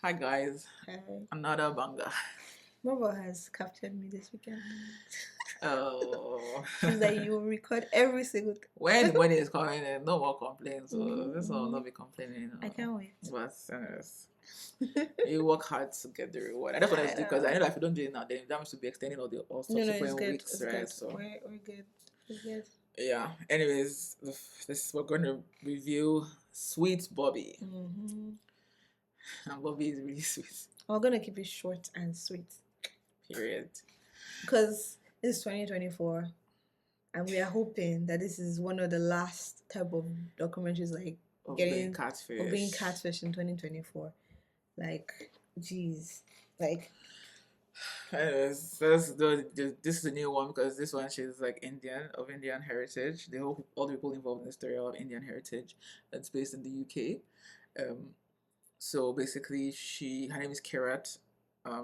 Hi guys, Hi. another banger. Marvel has captured me this weekend. Oh, She's like, you record every single thing. when the money is coming in, no more complaints. So Mhm, this will mhm. not be complaining. I can't wait. But you work hard to get the reward. I just wanted to do because I know that if you don't do it now, then that means to be extending all the all No, it's subsequent good. weeks, It's right? good. So We're good. We're good. yeah. Anyways, this we're going to review Sweet Bobby, Mm-hmm. and Bobby is really sweet. We're gonna keep it short and sweet Period. because it's 2024, and we are hoping that this is one of the last type of documentaries like Of getting being catfish. of being catfish in 2024. Like, geez, like. Anyways, this is a new one because this one she's like of Indian heritage. All the people involved in the story are of Indian heritage. That's based in the UK. So basically, her name is Kirat.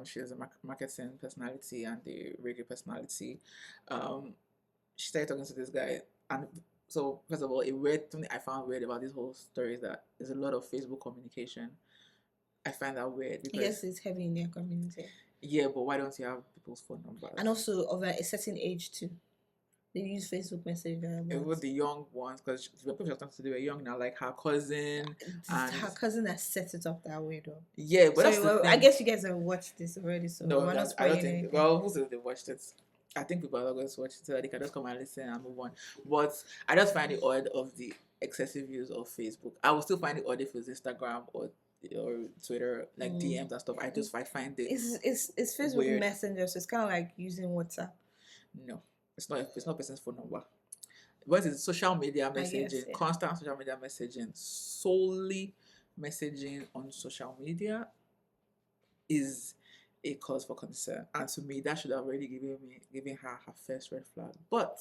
She has a marketing personality and a radio personality. She started talking to this guy, and so first of all, something I found weird about this whole story is that there's a lot of Facebook communication. I find that weird I guess because it's heavy in their community. yeah, but why don't you have people's phone numbers? And also of a certain age too. They use Facebook Messenger. Even the young ones, because the people just started to do young now, like her cousin and Her cousin has set it up that way though. yeah, but that's So the thing. I guess you guys have watched this already, so No, we're not I spoiling don't think. anything. Well, who says they watched it? I think people are not going to watch it so that they can just come and listen and move on. But I just find it odd of the excessive use of Facebook. I will still find it odd if it's Instagram or Twitter, like DMs and stuff. I find it. It's Facebook weird. Messenger, so it's kind of like using WhatsApp. No, it's not. It's not person's phone number. What is social media messaging? Guess, yeah. Constant social media messaging, solely messaging on social media is a cause for concern, and to me, that should have already given her first red flag. But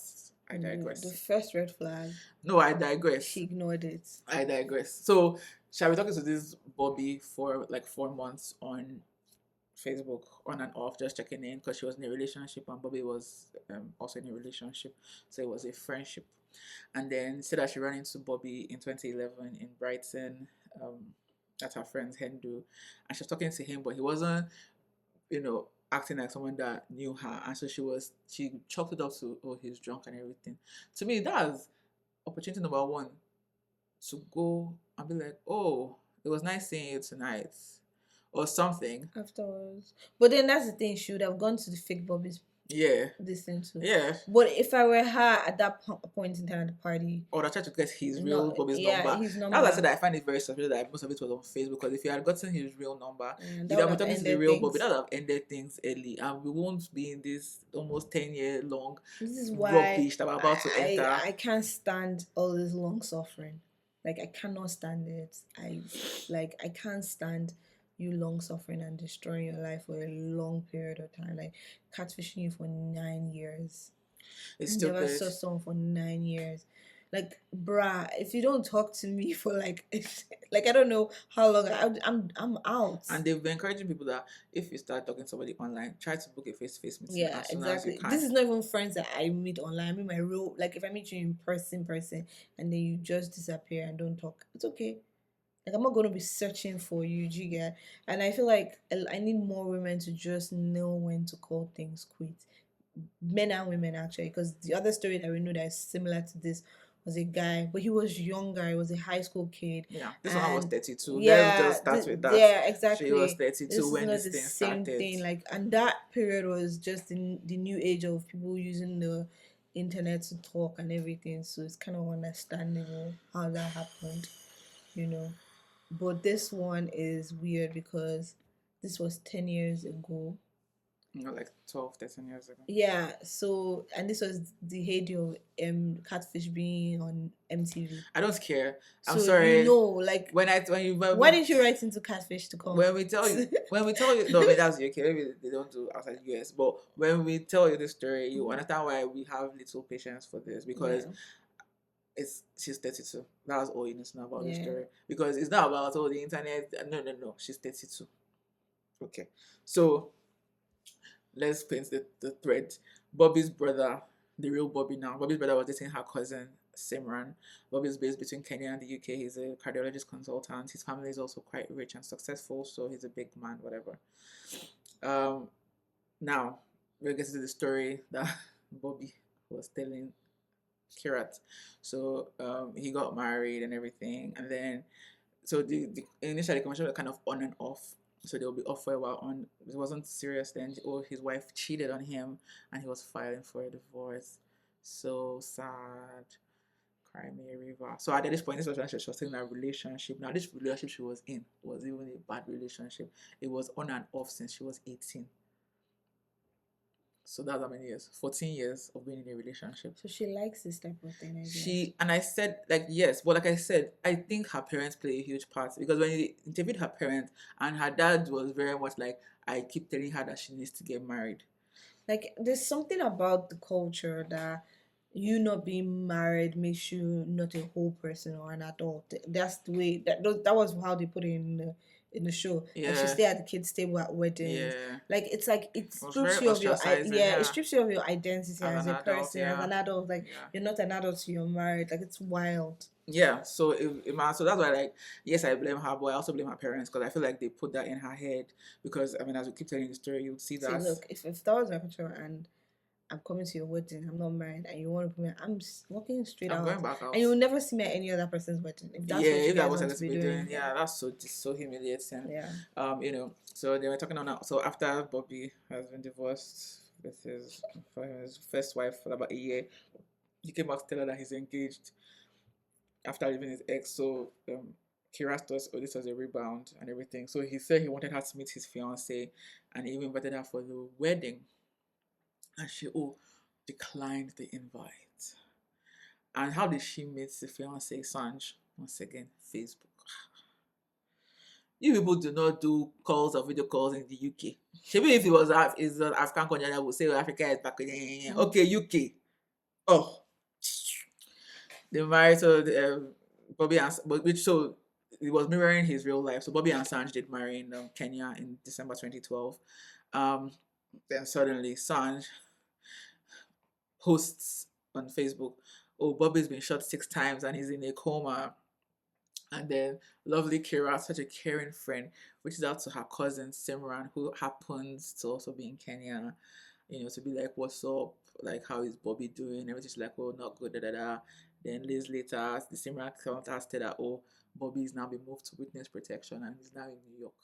I digress. The first red flag. No, I digress. She ignored it. I digress. So, shall we talking to this Bobby for like 4 months on Facebook, on and off, just checking in because she was in a relationship and Bobby was also in a relationship, so it was a friendship. And then said that she ran into Bobby in 2011 in Brighton, at her friend's hen do, and she was talking to him, but he wasn't, acting like someone that knew her, and so she chalked it up to, oh, he's drunk and everything. To me, that's opportunity number one, to go and be like, oh, it was nice seeing you tonight, or something afterwards. But then that's the thing, she would have gone to the fake Bobby's this thing too. Yeah. But if I were her at that point in time at the party, or I tried to get his real Bobby's number. his number. As I said, I find it very suspicious that most of it was on Facebook, because if you had gotten his real number, you'd have been talking to the real Bobby. That would have ended things early, and we won't be in this almost 10-year long rubbish that we're about to enter. I can't stand all this long suffering. Like, I cannot stand it. I can't stand you long suffering and destroying your life for a long period of time. Like, catfishing you for 9 years. It's stupid. Never saw someone for 9 years. Like, bruh, if you don't talk to me for like I don't know how long, I'm out. And they've been encouraging people that if you start talking to somebody online, try to book a face-to-face meeting. Yeah, as soon exactly. as you can. This is not even friends that I meet online. I mean my real, like, if I meet you in person, and then you just disappear and don't talk, it's okay. Like, I'm not going to be searching for you, Jiga. And I feel like I need more women to just know when to call things quits. Men and women, actually. Because the other story that we know that is similar to this was a guy, but he was younger. He was a high school kid. Yeah, this one was 32. Yeah, let's just start with that. Yeah, exactly. She was 32 this when is this the thing same started. thing. Like, and that period was just in the new age of people using the internet to talk and everything. So it's kind of understandable how that happened, But this one is weird because this was 10 years ago. Like 12, 13 years ago. Yeah, so, and this was the heyday of catfish being on MTV. I don't care. I'm So, sorry. like, why didn't you write into catfish to come? When we tell you, no, I mean, that's UK. Maybe they don't do outside US. But when we tell you this story, you understand why we have little patience for this, because she's 32. That's all you need to know about the story. Because it's not about all the internet. No. She's 32. Okay. So let's paint the thread. Bobby's brother, the real Bobby now. Bobby's brother was dating her cousin Simran. Bobby is based between Kenya and the UK. He's a cardiologist consultant. His family is also quite rich and successful, so he's a big man, whatever. Um, Now, we're getting to the story that Bobby was telling Kirat. So he got married and everything, and then so the initially the conversation was kind of on and off. So they'll be off for a while. On it wasn't serious then. Oh, his wife cheated on him, and he was filing for a divorce. So sad. Cry me a river. So at this point, this was when she was still in a relationship. Now this relationship she was in was even a bad relationship. It was on and off since she was 18. So that's how many years? 14 years of being in a relationship. So she likes this type of thing, I guess. And I said, like, yes, but like I said, I think her parents play a huge part because when you interviewed her parents, and her dad was very much like, I keep telling her that she needs to get married. Like, there's something about the culture that you not being married makes you not a whole person or an adult. That's the way that was how they put it in the show. Yeah. Like, she stay at the kids' table at weddings. Yeah. Like, it It was strips very you of your ostracizing, it strips you of your identity as an a adult, person, as yeah. an adult. Like, Yeah. you're not an adult, so you're married. Like, it's wild. Yeah, so so that's why, like, yes, I blame her, but I also blame her parents because I feel like they put that in her head. Because I mean, as we keep telling the story, you'll see See, that. look, if that was my picture and I'm coming to your wedding, I'm not married, and you want to put me, I'm walking straight I'm out. going back out. And you'll never see me at any other person's wedding. If that's Yeah, what you if that guys was want supposed to to be doing. yeah, that's so humiliating. Yeah. You know, so they were talking on. So after Bobby has been divorced with his first wife for about a year, he came back to tell her that he's engaged after leaving his ex. So Kira thought, oh, this was a rebound and everything. So he said he wanted her to meet his fiance, and he even invited her for the wedding. And she declined the invite. And how did she meet the fiance Sanj? Once again, Facebook. You people do not do calls or video calls in the UK. Maybe if it was an African country, I would say Africa is back. Okay, UK. Oh, they married, so Bobby and which so it was mirroring his real life. So Bobby and Sanj did marry in Kenya in December 2012. Then suddenly Sanj posts on Facebook, "Oh, Bobby's been shot 6 times and he's in a coma." And then lovely Kira, such a caring friend, reaches out to her cousin Simran, who happens to also be in Kenya, to be like, "What's up? Like, how is Bobby doing?" Everything's like, "Oh, not good, da da da." Then days later, the Simran contacted that, "Oh, Bobby is now been moved to witness protection and he's now in New York."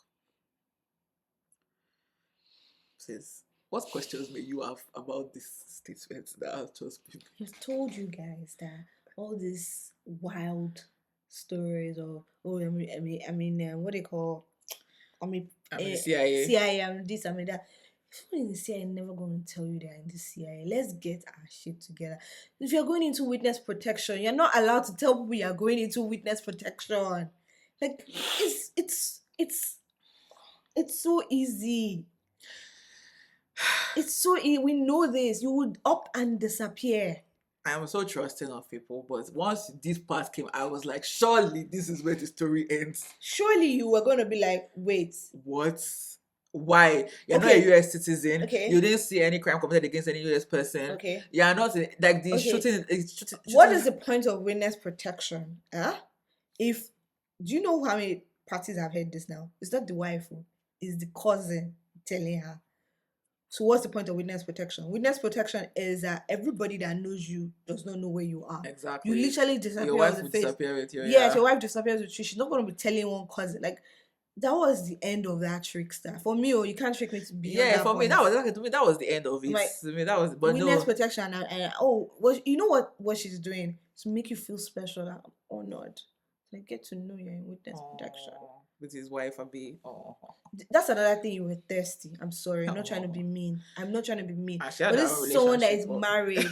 Says, what questions may you have about this statement that I've just been? I've told you guys that all these wild stories of what they call CIA. CIA, this, that. People in the CIA never going to tell you they're in the CIA. Let's get our shit together. If you're going into witness protection, you're not allowed to tell people you're going into witness protection. Like, it's so easy. It's so easy. We know this. You would up and disappear. I am so trusting of people, but once this part came, I was like, surely this is where the story ends. Surely you were going to be like, wait. What? Why? You're not a US citizen. Okay. You didn't see any crime committed against any US person. Okay. You're not like the shooting. What is the point of witness protection? Huh? Do you know how many parties have heard this now? It's not the wife, it's the cousin telling her. So what's the point of witness protection? Witness protection is that everybody that knows you does not know where you are. Exactly. You literally disappear. Your wife will disappear with you. Yes, your wife disappears with you. She's not going to be telling one cousin. Like, that was the end of that trickster. For me, you can't trick me to be. Yeah, for me, that was the end of it. I mean, that was, but witness protection. And you know what she's doing to make you feel special. That I'm honored. Like, get to know you're in witness protection. With his wife, Abi. That's another thing. You were thirsty. I'm sorry. I'm not trying to be mean. But this is someone that is married,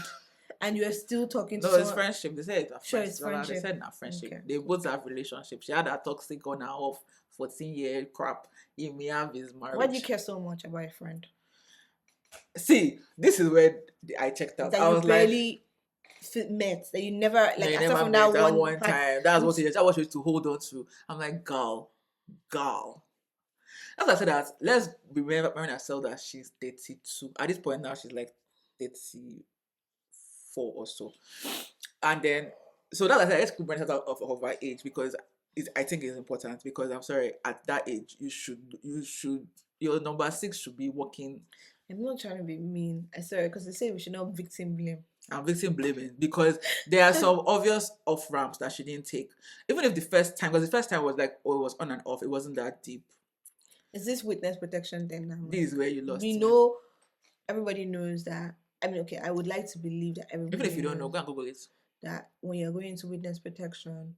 and you are still talking to. No, it's friendship. They said it's friendship. They said not friendship. Okay. They both have relationships. She had a toxic on and off 14-year crap. He may have his marriage. Why do you care so much about a friend? See, this is where I checked out. That I was barely met. That you never like. You never from met that one time. That's what you used to hold on to. I'm like, girl. That's why I said that. Let's remember ourselves that she's 32. At this point now, she's like 34 or so. And then So that's why I said let's put out of our age because I think it's important because I'm sorry, at that age you should your number six should be working. I'm not trying to be mean. I sorry, because they say we should not victim blame. I'm victim blaming because there are some obvious off ramps that she didn't take. Even if the first time, because the first time was like, oh, it was on and off, it wasn't that deep. Is this witness protection thing now? This is where you lost We me. know, everybody knows that. I mean, okay, I would like to believe that everybody Even if you don't know, knows go and Google it. that when you're going into witness protection,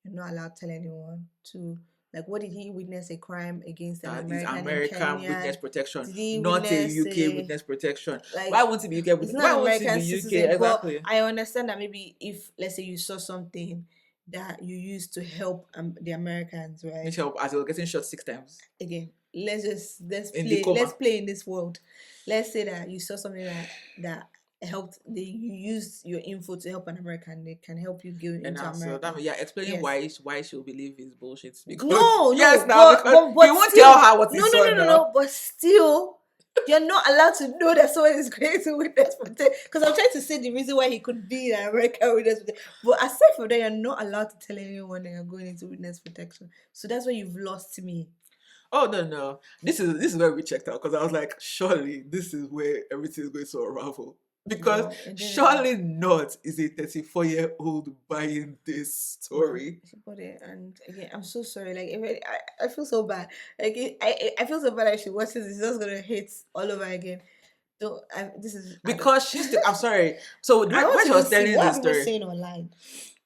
you're not allowed to tell anyone to, like, what did he witness a crime against an That is American in American Kenya? witness protection, Did he not a witness UK witness protection. like Why won't it be UK? it's Why not an won't it American be UK? citizen? But Exactly. I understand that maybe if, let's say, you saw something that you used to help the Americans, right? Which help as they were getting shot 6 times. Again, let's In the coma. play in this world. Let's say that you saw something that helped you used your info to help an American, they can help you go And into now, so America. that, yeah, explaining Yes. why she'll believe his bullshit. Because No, yes, now because but you won't still, tell her what he saw now. no, but still, you're not allowed to know that someone is going to witness protection. Because I'm trying to say the reason why he could be in America witness protection. But aside from that, you're not allowed to tell anyone that you're going into witness protection. So that's why you've lost me. Oh no. This is where we checked out because I was like, surely this is where everything is going to unravel. Because No, it didn't. surely not is a 34-year-old buying this story. She bought it, and again, I'm so sorry. Like, I feel so bad. Like, I feel so bad. Like, she watches this, it's just gonna hate all over again. Don't. This is Because she's still, I'm sorry. So when she was telling what the are people story, saying online.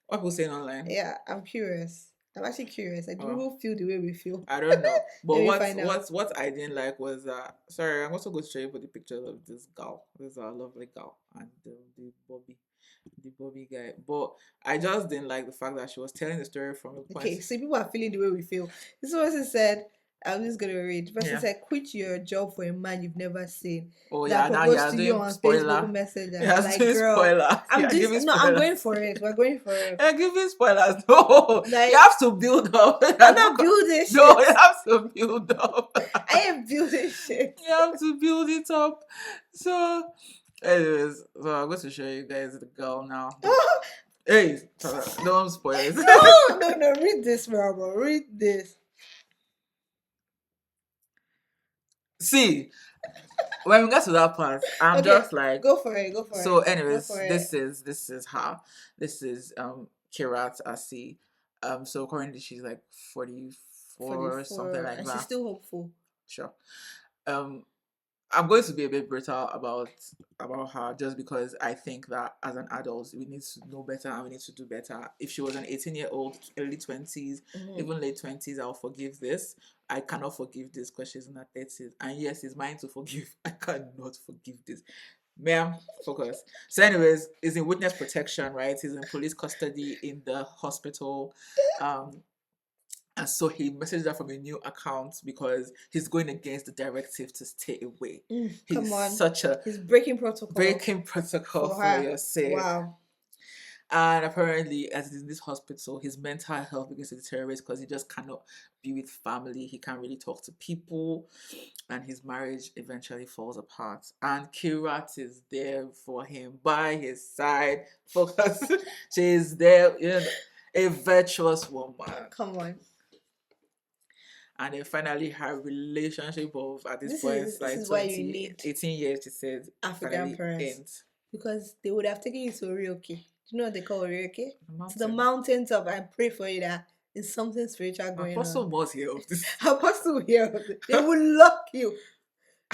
what people saying online? Yeah, I'm curious. I'm actually curious. Like, do Oh. people feel the way we feel? I don't know. But Let me find out. what I didn't like was sorry, I'm also going to show you the pictures of this gal. This is our lovely gal and the Bobby guy. But I just didn't like the fact that she was telling the story from a point. Okay, so people are feeling the way we feel. This person said, I'm just gonna read. The person said, quit your job for a man you've never seen. Oh that yeah, now you're proposed to you doing on spoiler. Facebook Messenger. Yeah, Like, doing girl, spoiler. I'm Yeah, doing giving no, I'm spoilers. going for it. We're going for it. Yeah, giving spoilers. No, Like, you have to build up. I'm not building shit. No, you have to build up. I ain't building shit. You have to build it up. So, anyways, so I'm going to show you guys the girl now. Hey, don't spoil it. No, read this, bro. Read this. See, when we get to that part, I'm Okay, just like, go for it. so, anyways, Go for it. this is her. This is Kirat Asi. So currently she's like 44 something like and that. she's still hopeful. Sure. I'm going to be a bit brutal about her just because I think that as an adult we need to know better and we need to do better. If she was an 18-year-old, early 20s, even late 20s, I'll forgive this. I cannot forgive this because she's in her 30s. And yes, it's mine to forgive. I cannot forgive this. Ma'am, focus. So anyways, he's in witness protection, right? He's in police custody in the hospital. And so he messaged her from a new account because he's going against the directive to stay away. Come on. He's breaking protocol. For your sake. Wow. And apparently, as he's in this hospital, his mental health begins to deteriorate because he just cannot be with family. He can't really talk to people. And his marriage eventually falls apart. And Kirat is there for him, by his side. Focus. She's there, a virtuous woman. Come on. And then finally her relationship of at this point is like 18 years, she says, African parents ends. Because they would have taken you to Orioke. Do you know what they call Orioke? To the mountaintop and pray for you that there's something spiritual going Apostle on. was here of this. Apostle here of this. They will lock you.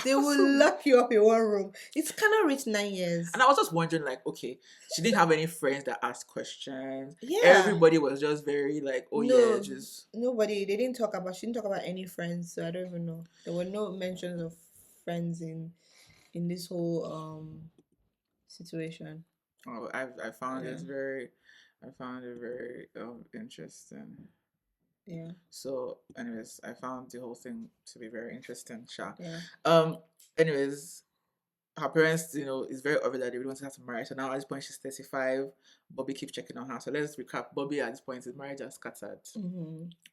They will lock you up in one room. It's kind of reached 9 years. And I was just wondering, like, okay, she didn't have any friends that asked questions. Yeah. Everybody was just very like, nobody. She didn't talk about any friends, so I don't even know. There were no mentions of friends in this whole situation. Oh, I found it very interesting. Yeah. So, anyways, I found the whole thing to be very interesting. Yeah. Anyways, her parents, it's very obvious that they really want her to marry. So now at this point she's 35. Bobby keeps checking on her. So let's recap. Bobby at this point, his marriage has scattered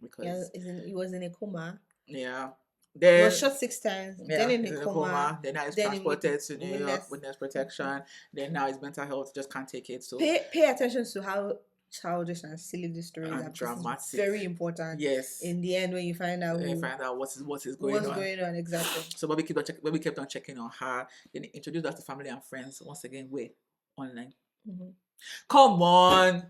because he was in a coma. Yeah. Then he was shot 6 times. Yeah, then in a coma. Then now he's transported to New York, witness protection. Then now his mental health just can't take it. So pay attention to how childish and silly these stories are, and because it's dramatic. very important. Yes. In the end, when you find out They find out what is going what's on. going on exactly. So Bobby kept on checking on her. Then he introduced her to family and friends. Once again, where? Online. Mm-hmm. Come on.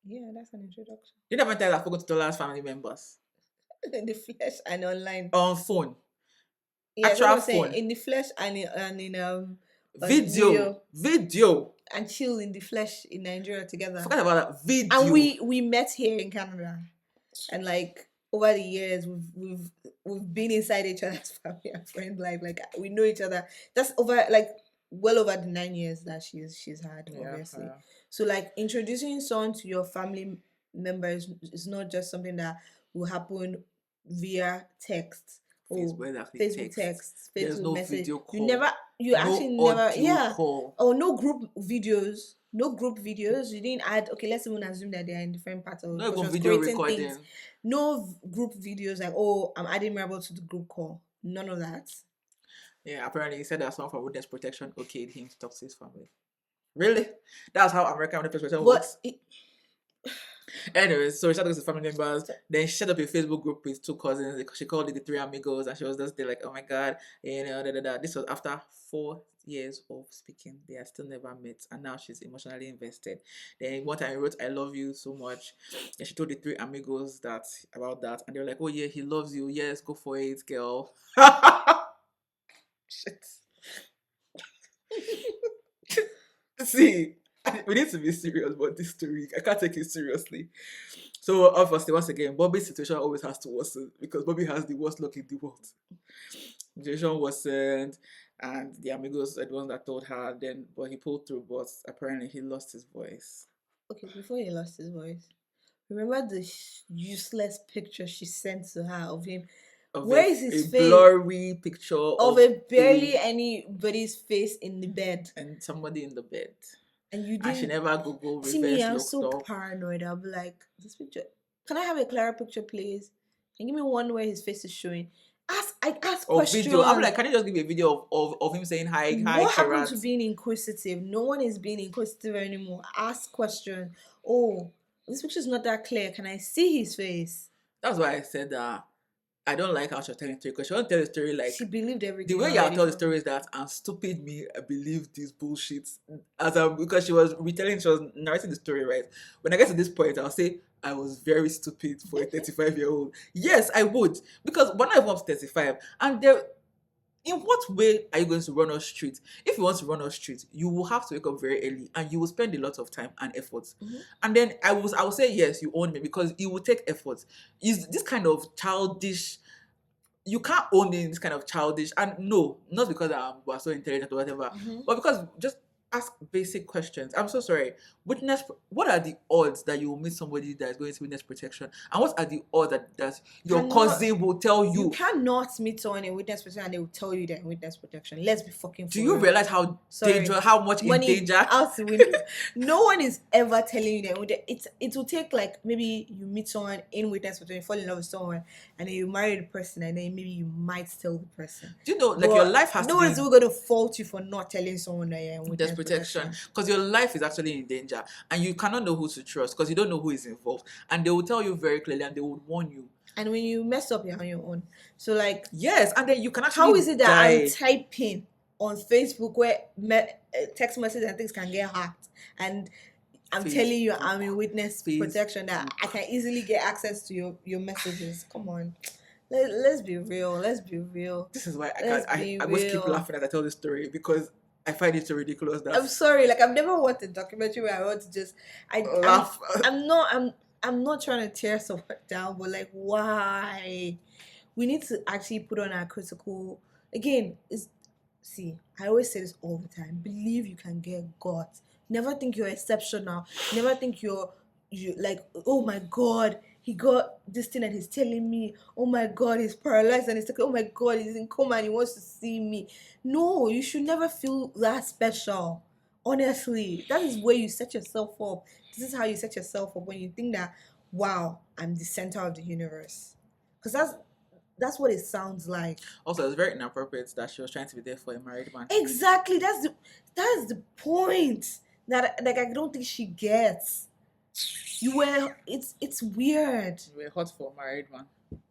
Yeah, that's an introduction. You never tell I've forgotten to Tola's family members. In the flesh and online. On phone. Yeah, that's Actual what I'm saying. phone. In the flesh and in on Video. and chill in the flesh in Nigeria together. Forget about that. Video. And we met here in Canada, and like over the years we've been inside each other's family and friend life. Like we know each other. That's over like well over the 9 years that she's had, obviously. Yeah. So like introducing someone to your family members is not just something that will happen via text or Facebook text, There's Facebook no message. video call. You actually never call. or no group videos. No group videos. You didn't add. Okay, let's even assume that they are in different parts of. No even video recording. Things. No group videos like, oh, I'm adding Marble to the group call. None of that. Yeah, apparently he said that someone from witness protection okayed him to talk to his family. Really? That's how American witness protection works. Anyways, so she started with his family members. Then she set up a Facebook group with 2 cousins. She called it the 3 amigos, and she was just there like, oh my god, This was after 4 years of speaking. They are still never met, and now she's emotionally invested. Then one time he wrote, "I love you so much." And she told the 3 amigos about that, and they were like, "Oh yeah, he loves you. Yes, go for it, girl." Shit. See, we need to be serious about this story. I can't take it seriously. So obviously, once again, Bobby's situation always has to worsen because Bobby has the worst luck in the world. The situation worsened, and the amigos are the ones that told her. But he pulled through. But apparently, he lost his voice. Okay, before he lost his voice, remember the useless picture she sent to her of him. Where is his face? A blurry picture of barely anybody's face in the bed, and somebody in the bed. And you didn't. And she never Google reverse. See me, I'm so paranoid. I'll be like, this picture. Can I have a clearer picture, please? And give me one where his face is showing. I ask questions. Video. I'm like, can you just give me a video of him saying hi? What happened to being inquisitive? No one is being inquisitive anymore. Ask questions. Oh, this picture is not that clear. Can I see his face? That's why I said that. I don't like how she's telling the story because she won't tell the story like she believed everything. The way you tell the story is that I'm stupid me. I believe this bullshit because she was narrating the story, right? When I get to this point, I'll say I was very stupid for a 35-year-old. Yes, I would, because when I was 35, and in what way are you going to run off street? If you want to run off street, you will have to wake up very early and you will spend a lot of time and effort. Mm-hmm. And then I will say, yes, you own me because it will take effort. Is this kind of childish, you can't own in this kind of childish, and no, not because we're so intelligent or whatever, mm-hmm. but because just ask basic questions. I'm so sorry. What are the odds that you will meet somebody that is going to witness protection? And what are the odds that your cousin will tell you? You cannot meet someone in witness protection and they will tell you they're in witness protection. Let's be fucking Do you realize how dangerous, how much in danger? No one is ever telling you that. It will take like maybe you meet someone in witness protection, you fall in love with someone, and then you marry the person, and then maybe you might tell the person. Do you know, like, your life has no one's going to fault you for not telling someone that you're in witness protection, because your life is actually in danger and you cannot know who to trust because you don't know who is involved, and they will tell you very clearly and they will warn you, and when you mess up, you're on your own. So like, yes, and then you can actually how is it that I'm typing on Facebook where text messages and things can get hacked, and I'm telling you I'm in witness protection, that I can easily get access to your messages? Come on. Let's be real. This is why I always keep laughing as I tell this story, because I find it so ridiculous that I'm sorry, like I've never watched a documentary where I want to just laugh. I'm not trying to tear someone down, but like, why? We need to actually put on our critical again. I always say this all the time. Believe you can get God. Never think you're exceptional. Never think you like, oh my God, he got this thing and he's telling me, oh my God, he's paralyzed and he's like, oh my God, he's in coma and he wants to see me. No, you should never feel that special. Honestly, that is where you set yourself up. This is how you set yourself up when you think that, wow, I'm the center of the universe. Because that's what it sounds like. Also, it's very inappropriate that she was trying to be there for a married man. Exactly, that's the point that like I don't think she gets. You were. It's weird. You were hot for a married man.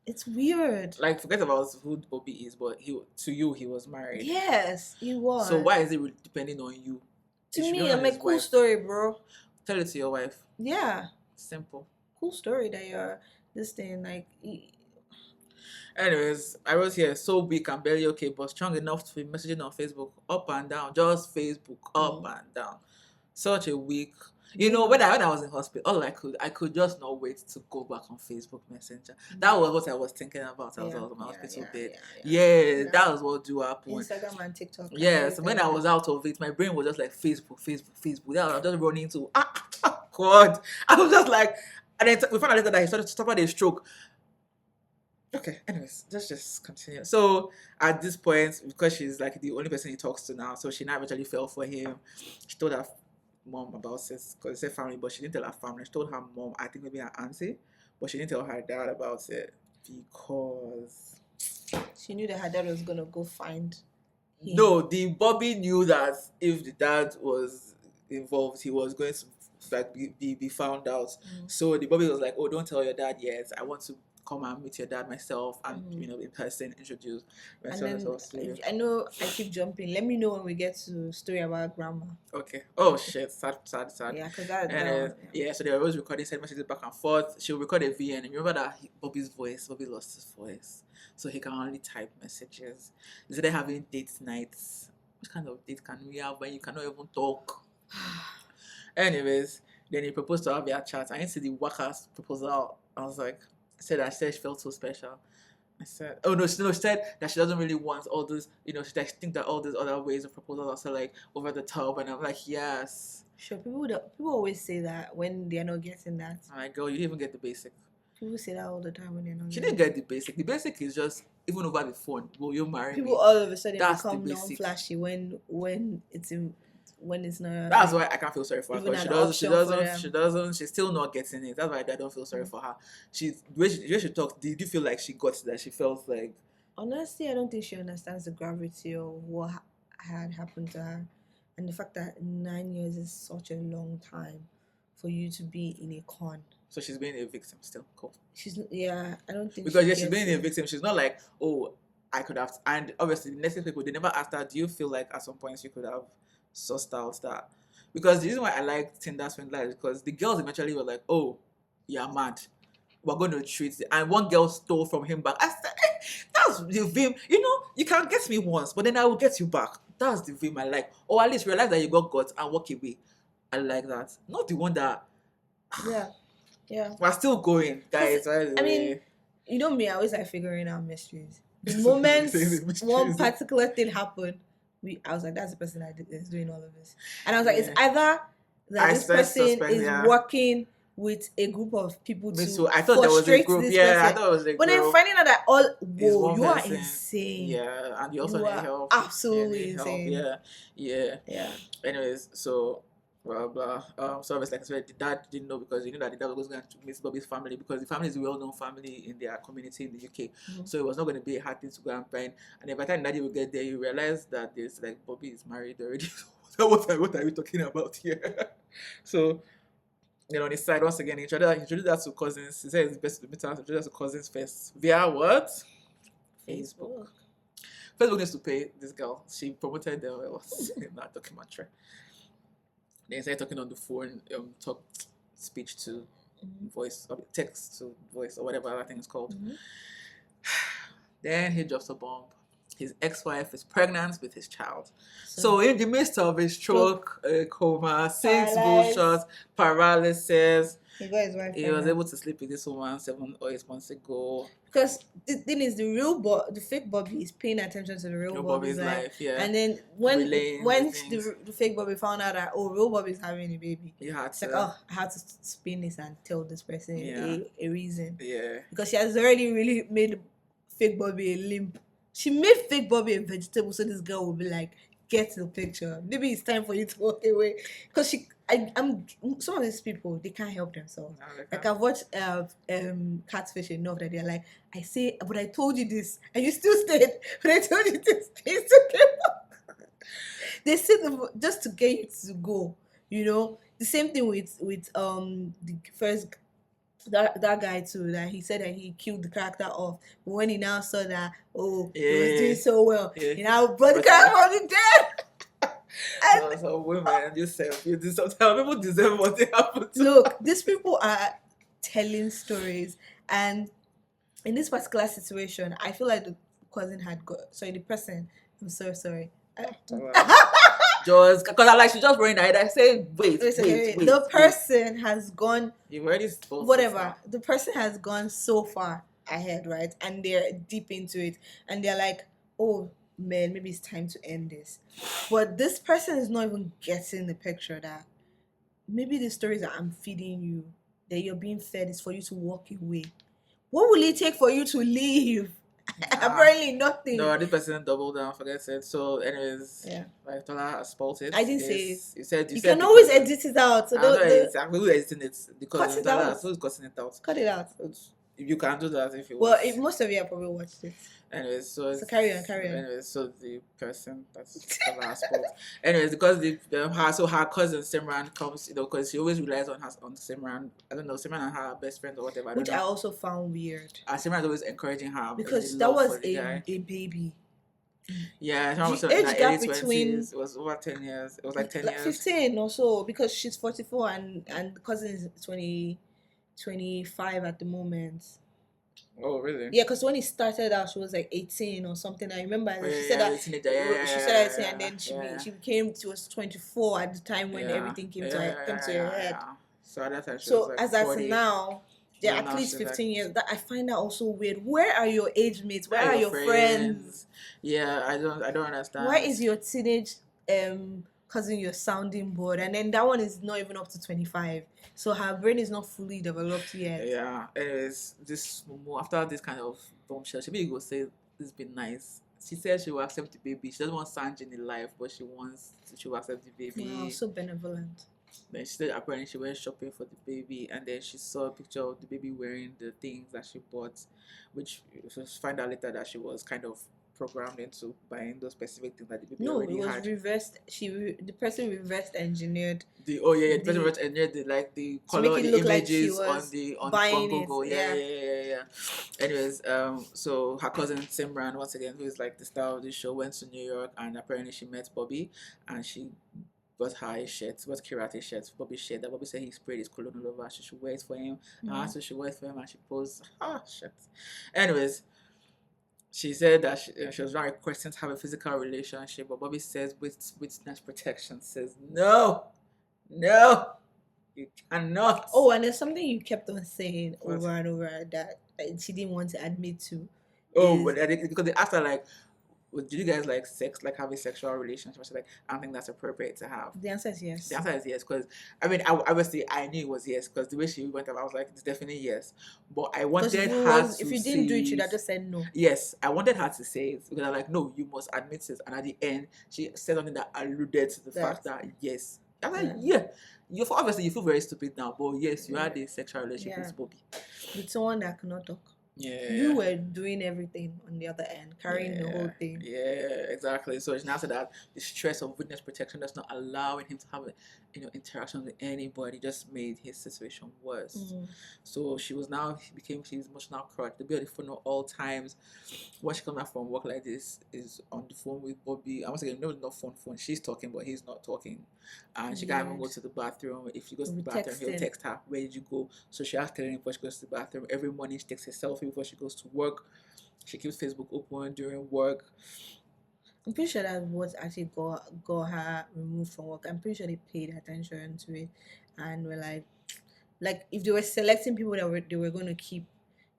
It's weird. Like, forget about who Bobby is, but to you, he was married. Yes, he was. So why is it depending on you? To It should be me, on I'm a his cool wife. story, bro. Tell it to your wife. Yeah, Simple. cool story that you're this thing like. Anyways, I was here so weak and barely okay, but strong enough to be messaging on Facebook up and down, just Facebook up and down. Such a weak. You know, when I was in hospital, all I could just not wait to go back on Facebook Messenger. That was what I was thinking about. I was on my hospital bed. Yeah, that was what do happen. Instagram and TikTok. Yes, when I was out of it, my brain was just like Facebook. Then I was just running to God. I was just like, and then we found out later that he suffered a stroke. Okay, anyways, let's just continue. So at this point, because she's like the only person he talks to now, so she now eventually fell for him. She told her mom about it because it's a family, but she didn't tell her family. She told her mom, I think maybe her auntie, but she didn't tell her dad about it because she knew that her dad was gonna go find him. No, the Bobby knew that if the dad was involved, he was going to like be found out. So the Bobby was like, "Oh, don't tell your dad yet. I want to come and meet your dad myself and in person introduce myself to you." I know I keep jumping. Let me know when we get to story about grandma. Okay. Oh shit! Sad. Yeah, because that. So they were always recording send messages back and forth. She'll record a VN, and you remember that Bobby lost his voice, so he can only type messages. Instead of having date nights, which kind of date can we have when you cannot even talk? Anyways, then he proposed to her via chat. I didn't see the workers proposal. I was like, she said she felt so special. I said, oh no, she said that she doesn't really want all this, she think that all these other ways of proposals are so like over the top, and I'm like, yes. Sure, people always say that when they're not getting that. My girl, you didn't even get the basic. People say that all the time when they're not. She didn't get the basic. The basic is just even over the phone. Will you marry me? People all of a sudden become non-flashy when it's not. That's why I can't feel sorry for her. She's still not getting it. That's why I don't feel sorry for her. The way she talked, did you feel like she got that? She felt like. Honestly, I don't think she understands the gravity of what had happened to her, and the fact that 9 years is such a long time for you to be in a con. So she's being a victim still. Cool. I don't think because she's being a victim. She's not like, oh, I could have. And obviously, the next people they never asked her, do you feel like at some points you could have sussed out that? Because the reason why I like Tinder swindler is because the girls eventually were like, oh, you're mad. We're going to treat it. And one girl stole from him back. I said, that's the vim. You can get me once, but then I will get you back. That's the vim I like. Or at least realize that you got and walk away. I like that. Not the one that. Yeah. We're still going, guys. I mean, me, I always like figuring out mysteries. The moment one particular thing happened, I was like, that's the person that is doing all of this. And I was like, it's either that this person is working with a group of people I thought there was a group. I thought it was a group. But then finding out that you are insane. Yeah, and you also need help. Absolutely insane. Yeah. Anyways, so blah blah. So obviously, like I said, the dad didn't know because he knew that the dad was going to meet Bobby's family because the family is a well-known family in their community in the UK. So it was not going to be a hard thing to go and find. And then by the time Daddy would get there, you realize that there's like Bobby is married already. What are we talking about here? So. On his side, once again, he introduced that to cousins. He said it's best to meet us, introduce that to cousins first. Via what? Facebook. Facebook needs to pay this girl. She promoted that documentary. Then he started talking on the phone, speech to voice, or text to voice, or whatever that thing is called. Then he drops a bomb. His ex-wife is pregnant with his child. So in the midst of a stroke, a coma, 6 bullshots, paralysis, he was able to sleep with this woman 7 or 8 months ago. Because the thing is, the fake Bobby is paying attention to the real Bobby's life. Yeah. And then when the fake Bobby found out that real Bobby's having a baby, it's like, I had to spin this and tell this person a reason. Yeah. Because she has already really made fake Bobby a limp. She made fake Bobby a vegetable, so this girl will be like, get the picture. Maybe it's time for you to walk away. Because I'm some of these people, they can't help themselves. Like I've watched catfish enough that they're like, I say, but I told you this, and you still stayed. But I told you this, and you still came back. They say just to get you to go. the same thing with the first that guy too, that he said that he killed the character off, but when he now saw that, oh, he was doing Yeah, so well, yeah. he now brought the Brought it back. character from the dead. And So women, yourself, you do sometimes people deserve what they happen to. look, these people are telling stories, and in this particular situation, I feel like the cousin had got sorry, the person. I'm so sorry. Just because I like she just running ahead. I say wait, wait. The person has gone You've already spoiled whatever. The person has gone so far ahead, right? And they're deep into it, and they're like, "Oh man, maybe it's time to end this." But this person is not even getting the picture that maybe the stories that I'm feeding you, that you're being fed, is for you to walk away. What will it take for you to leave? Apparently nothing. No, this person doubled down, forget it. So, anyways, Yeah. like Tola has spotted. I didn't say it. You said You said can always because- edit it out. So I know don't exactly who's editing it because Cut it out. who's cutting it out. cut it out. You can do that if you Well, want. most of you have probably watched it. Anyways, So carry on. Anyways, so the person that's Tola has spoke. Anyways, because her cousin Simran comes, because she always relies on Simran. I don't know, Simran and her best friend or whatever. Which I also found weird. And Simran is always encouraging her Because in the that love was for the a guy. baby. Yeah, Simran was The in age her gap early between- 20s. It was over 10 years. It was like 10 years. 15 or so, because she's 44 and the cousin is 25 at the moment. Oh, really? Yeah, because when he started out, she was like 18 or something. I remember Oh, she said that. teenager. She said 18, and then she was 24 at the time when everything came to her head. So at that time, she So was like as 40. at now, they're Yeah, at now least she's 15 like- years. That I find that also weird. Where are your age mates? Where are your friends? Yeah, I don't understand. Why is your teenage cousin your sounding board, and then that one is not even up to 25, so her brain is not fully developed yet. Yeah. Anyways, after this kind of bombshell, she go say this been nice. She said she will accept the baby. She doesn't want Sanjay in life, but she will accept the baby. Wow, so benevolent. Then she said apparently she went shopping for the baby, and then she saw a picture of the baby wearing the things that she bought, which she find out later that she was kind of programmed into buying those specific things that the baby No, it already was had. reversed. The person reversed engineered. The person wrote engineered the color, make it the look like she images was on buying Google. it, Yeah. Anyways, so her cousin Simran, once again, who is like the star of the show, went to New York, and apparently she met Bobby, and she got her a shirt, got Kira a shirt, Bobby's shirt, that Bobby said he sprayed his cologne all over, she should wear it for him. Mhm. So she wear it for him, and she posed, shit. Anyways, she said that she was not requesting to have a physical relationship, but Bobby says witness protection says no, you cannot. Oh, and there's something you kept on saying What? over and over that she didn't want to admit to. Oh, but because they asked her like, well, did you guys like sex, like have a sexual relationship? She's like, I don't think that's appropriate to have. The answer is yes. The answer is yes, because I mean, obviously I knew it was yes, because the way she went up, I was like, it's definitely yes. But I wanted her to if you didn't do it, say you'd have just said no. yes, I wanted her to say it because I'm like, no, you must admit it. And at the end, she said something that alluded to the fact that yes. I'm like, yeah. Obviously you feel very stupid now, but yes, you had a sexual relationship with Bobby. With someone that cannot talk. Yeah. You were doing everything on the other end, carrying the whole thing. Yeah, exactly. So it's now said that the stress of witness protection does not allowing him to have interaction with anybody, just made his situation worse. Mm. So she became his emotional crutch. To be on the phone at all times. When she comes back from work like this, is on the phone with Bobby. I was saying no, not phone. She's talking, but he's not talking. And she can't even go to the bathroom. If she goes to the bathroom, he'll text her, where did you go? So she has to tell him before she goes to the bathroom. Every morning she takes a selfie before she goes to work. She keeps Facebook open during work. I'm pretty sure that what actually got her removed from work. I'm pretty sure they paid attention to it and were like if they were selecting people that they were going to keep,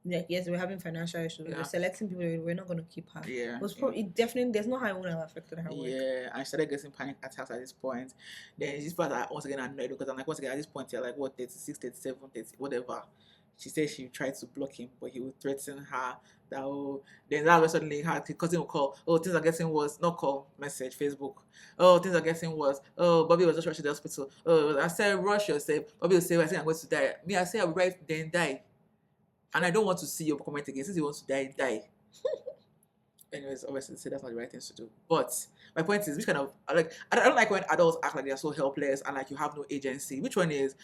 like yes, they were having financial issues. They were selecting people that we're not going to keep her. Yeah. It was probably definitely there's no how it would have affected her work. Yeah, and she started getting panic attacks at this point. Then this part I once again annoyed because I'm like, once again at this point you're like what 36, 37, 30, whatever. She said she tried to block him, but he would threaten her that then that was suddenly her cousin will call, things are getting worse, not call, message, Facebook. Things are getting worse. Bobby was just rushed to the hospital. I said rush yourself. Bobby will say, I think I'm going to die. Me, I say I'll arrive then die. And I don't want to see your comment again. Since you want to die, die. anyways, obviously, say that's not the right thing to do. But my point is, which kind of like I don't like when adults act like they're so helpless and like you have no agency. Which one is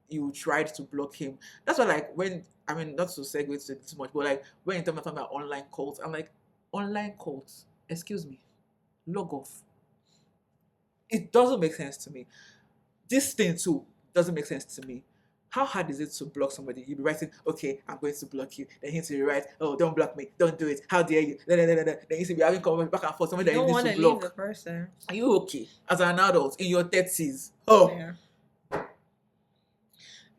you tried to block him? That's why, like, when I mean, not to segue to it too much, but like when you tell me about online cults, I'm like, online cults. Excuse me, log off. It doesn't make sense to me. This thing too doesn't make sense to me. How hard is it to block somebody? You be writing, okay, I'm going to block you. Then he to write, oh, don't block me, don't do it. How dare you? Then you see be having conversation back and forth. Somebody You that you don't need want to to leave the block. person. Are you okay as an adult in your 30s? Oh, Yeah.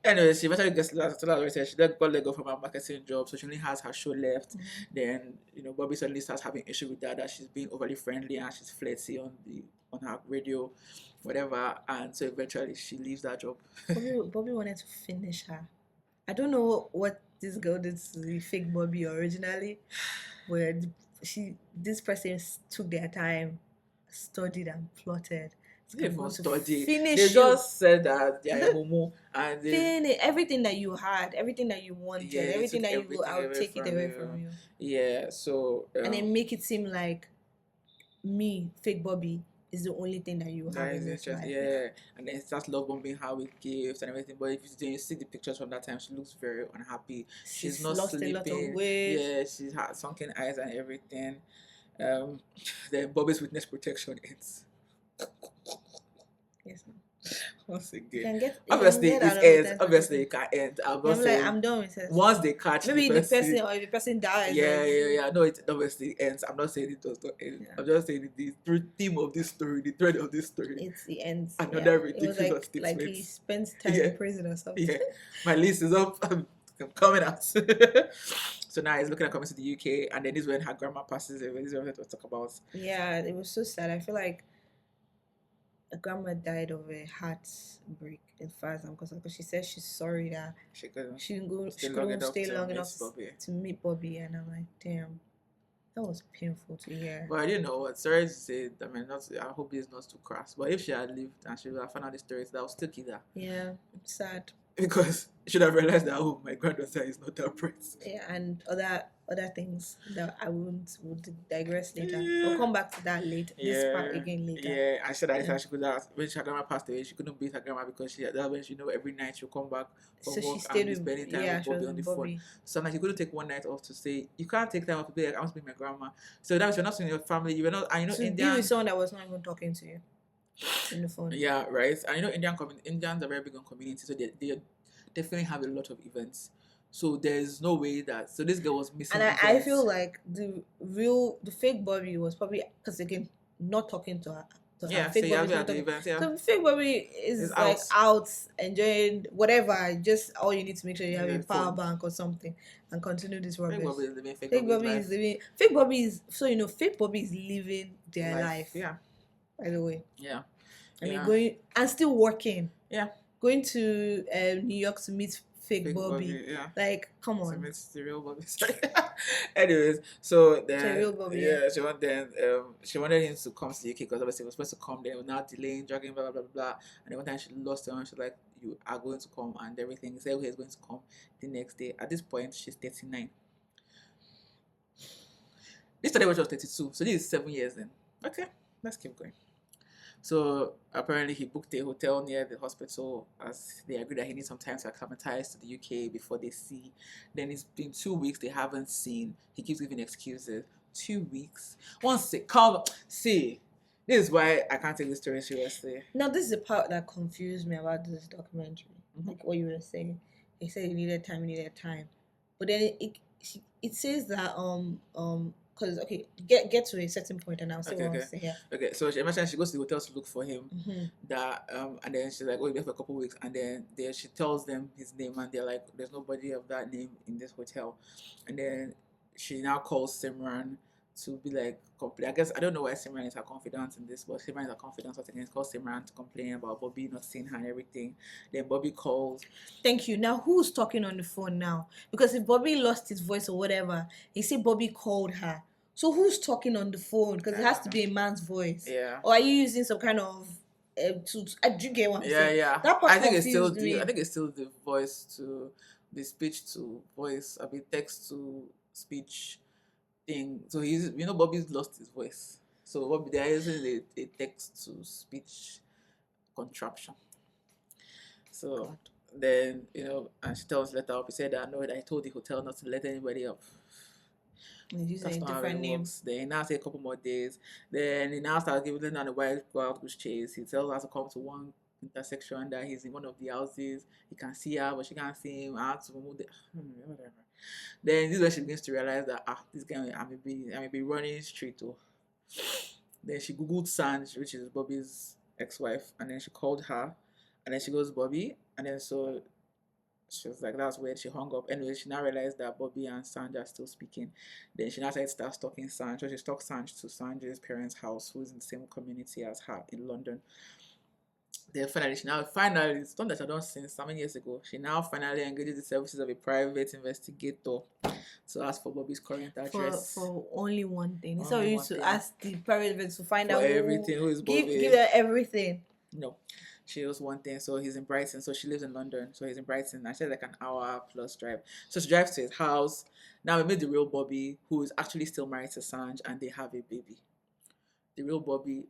anyway, she eventually gets she then got let go from her marketing job, so she only has her show left. Then Bobby suddenly starts having issue with that she's being overly friendly and she's flirty on her radio, whatever. And so eventually she leaves that job. Bobby wanted to finish her. I don't know what this girl did to the fake Bobby originally, but this person took their time, studied and plotted. They I'm going must to study. finish They you. just said that they are Momo and they Finish everything that you had, everything that you wanted, yeah, they everything took that you everything I'll away take it from away you. from you. Yeah, so And then make it seem like me, fake Bobby, is the only thing that you that have is in this interesting. life. Yeah, and then it starts love bombing her with gifts and everything. But if you see the pictures from that time, she looks very unhappy. She's not lost sleeping. a lot of weight. Yeah, she's had sunken eyes and everything. Then Bobby's witness protection ends. Yes, ma'am. Once You again, can get obviously out it of ends. it. Obviously it can end. I'm not I'm like, saying I'm done with it. once they catch Maybe the person. or if the person dies. Yeah. No, it obviously ends. I'm not saying it does not end. Yeah. I'm just saying the theme of this story, the thread of this story. It's the end. Another It was ridiculous like he statement. spent time in prison or something. Yeah, my list is up. I'm coming out. So now he's looking at coming to the UK, and then this is when her grandma passes away. This is what we'll talk about. Yeah, it was so sad. I feel like a grandma died of a heartbreak in fact, because she said she's sorry that She couldn't she couldn't stay to long meet enough Bobby. to meet Bobby, and I'm like, damn, that was painful to hear. But I didn't know what. Sorry to say. I mean, not. I hope it's not too crass. But if she had lived and she would have found out the story, that would still kill her. Yeah, sad. Because she should have realized that my granddaughter is not that bright. Yeah, and other things that I would digress later. Yeah. We'll come back to that later. This part again later. Yeah, I said that she could have, when her grandma passed away, she couldn't beat her grandma because that when she every night she'll come back from So work she stayed and be with spending time with Bobby on the phone. So I'm like, you couldn't take one night off to say you can't take time off to be like I want to be my grandma. So that was you're not seeing your family, you were not, and to Indian, be with someone that was not even talking to you in the phone. Yeah, right. And Indians are very big on community, so they definitely have a lot of events. So there's no way that this girl was missing. And I feel like the fake Bobby was probably because again not talking to her. Yeah, fake so Bobby's not the talking. events, yeah. So fake Bobby is like out enjoying whatever. Just all you need to make sure you have a power bank or something and continue this rubbish. Fake Bobby is living fake Bobby is living. Fake Bobby is fake Bobby is living their life. Yeah. By the way. Yeah. I mean going and still working. Yeah. Going to New York to meet fake Bobby. Yeah. Like, come on. It's the real Bobby. Anyways, so then the real Bobby, she wanted him to come to the UK because obviously he was supposed to come. Then was now delaying, dragging, blah blah blah blah. And then one time she lost him, and she's like, "You are going to come," and everything. He said, "Okay, he's going to come the next day." At this point, she's 39. This started when she was 32, so this is 7 years then. Okay, let's keep going. So apparently he booked a hotel near the hospital as they agreed that he needs some time to acclimatize to the UK before they see. Then it's been 2 weeks they haven't seen. He keeps giving excuses. 2 weeks. Once they come, see, this is why I can't take this story seriously. Now this is the part that confused me about this documentary. Like what you were saying. They said you needed time. But then it says that because get to a certain point and I'll say what I'm saying. Yeah. Okay, so she mentioned she goes to the hotel to look for him. That and then she's like, oh, he's there for a couple of weeks, and then she tells them his name, and they're like, there's nobody of that name in this hotel, and then she now calls Simran to be like complain. I guess I don't know why Simran is her confidant in this, but Simran is her confidant. So again, calls Simran to complain about Bobby not seeing her and everything. Then Bobby calls. Thank you. Now who's talking on the phone now? Because if Bobby lost his voice or whatever, he said Bobby called her. So who's talking on the phone? Because it has to be a man's voice. Yeah. Or are you using some kind of do you get what I'm saying? Yeah. That part I think it's still me. I think it's still the voice to the speech to voice. I mean text to speech thing. So he's, Bobby's lost his voice. So Bobby, they're using a text to speech contraption. So God. then, and she tells let up. He said that no, that I told the hotel not to let anybody up. And use That's a not how it different name. works. Then he now say a couple more days. Then he now starts giving them a wild goose chase. He tells her to come to one intersection that he's in one of the houses. He can see her, but she can't see him. I have to move the whatever. Then this is when she begins to realize that this guy I may be running straight to. Then she googled Sanj, which is Bobby's ex-wife, and then she called her, and then she goes Bobby, and then so she was like, that's weird. She hung up. Anyway, she now realized that Bobby and Sanj are still speaking. Then she now started to start stalking Sanj. So she stalked Sanj to Sanj's parents' house, who's in the same community as her in London. Then finally, it's done that I don't since how many years ago. She now finally engages the services of a private investigator to ask for Bobby's current address. For only one thing. So Only you one used to thing. ask the parent to find For out everything, who is give Bobby? them everything. No. She was one thing. So he's in Brighton. So she lives in London. So he's in Brighton. I said like an hour plus drive. So she drives to his house. Now we meet the real Bobby, who is actually still married to Sanj, and they have a baby. The real Bobby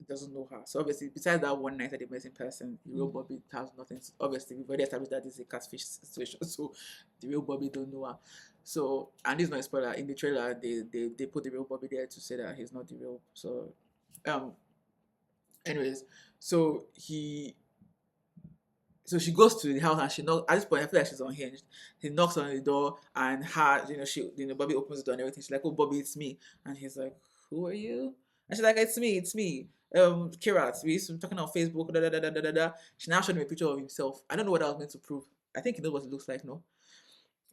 doesn't know her. So obviously, besides that one night that they met in person, the real Bobby has nothing. Obviously, we've already established that this is a catfish situation. So the real Bobby don't know her. So, and this is not a spoiler. In the trailer, they put the real Bobby there to say that he's not the real. So, anyways, so she goes to the house and she knocks. At this point, I feel like she's unhinged. He knocks on the door and Bobby opens the door and everything. She's like, "Oh, Bobby, it's me." And he's like, "Who are you?" And she's like, "It's me. Kirat. We used to be talking on Facebook. Da, da, da, da, da, da, da." She now showed me a picture of himself. I don't know what I was meant to prove. I think he knows what it looks like, no?